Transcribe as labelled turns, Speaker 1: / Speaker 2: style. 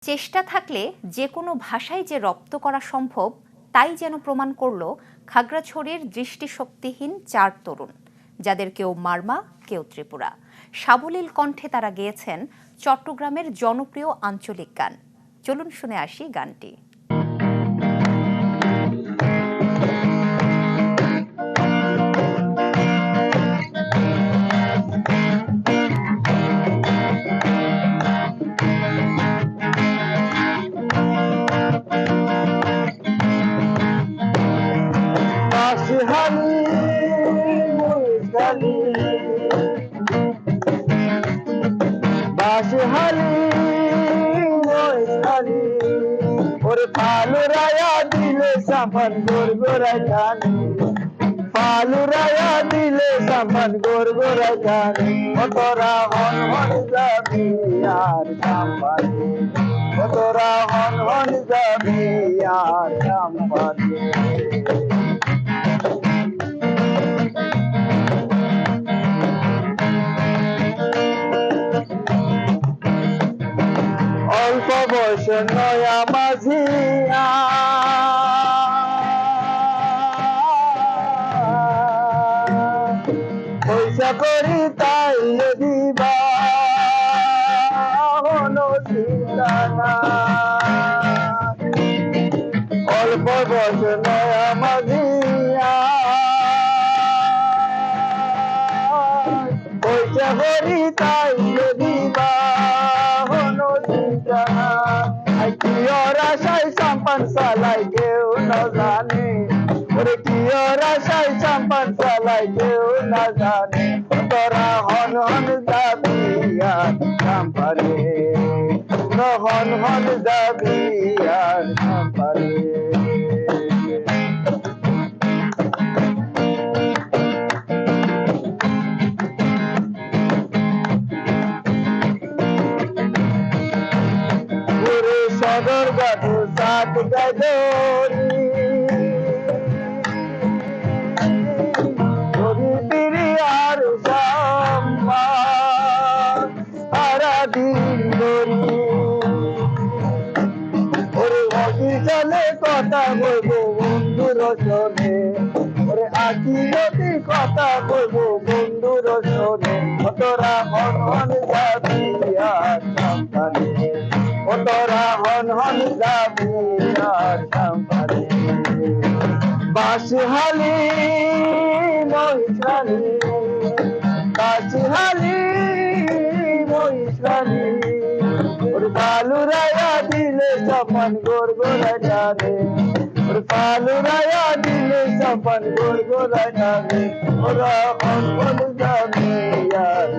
Speaker 1: চেষ্টা থাকলে যে কোনো ভাষায় যে রপ্ত করা সম্ভব তাই যেন প্রমাণ করল খাগড়াছড়ির দৃষ্টিশক্তিহীন 4 তরুণ, যাদের কেউ মারমা, কেউ ত্রিপুরা। সাবলীল কণ্ঠে তারা গেয়েছেন চট্টগ্রামের জনপ্রিয় আঞ্চলিক গান। চলুন শুনে আসি গানটি।
Speaker 2: ফালুরায়া দিলে সামান গোরগোরায় জানি, ফালুরায়া দিলে সামান গোরগোরায় জানি। তোরা হন হন যাবি আর সাম্বানি, তোরা হন হন যাবি আর সাম্বানি। অল্প বয়সে নয়া মাঝিয়া পয়সা করি তাই দিবা চিন্তা না। অল্প বয়সে নয়া মাঝিয়া পয়সা করি তাই দিবা কি ওরা সাই সাম্পান সালাই কেউ না জানে, ওরে কি ওরা সাই সাম্পান সালাই কেউ না জানে। তোরা হন হন যাবি আর সাম্পারে, হন হন যাবি আর সাম্পারে। সদর গাঠু সাত গাজরি পিড়ি আর সারা দিন ধরি ওরে হকি চলে কথা বলবো বন্ধুর শোনে, ওরে আঁকি যদি কথা বলবো বন্ধুর শোনে। তোরা হন হন যাবি আর সামনে, তোরা হন হন যাবি আর সামনে। বাঁশহালি মহিষালি, বাঁশহালি মহিষালি, ওর ফালুরায়া দিলে সামান গোরগোরায় জানে, ওর ফালুরায়া দিলে সামান গোরগোরায় জানে। ওরা হন হন যাবি আর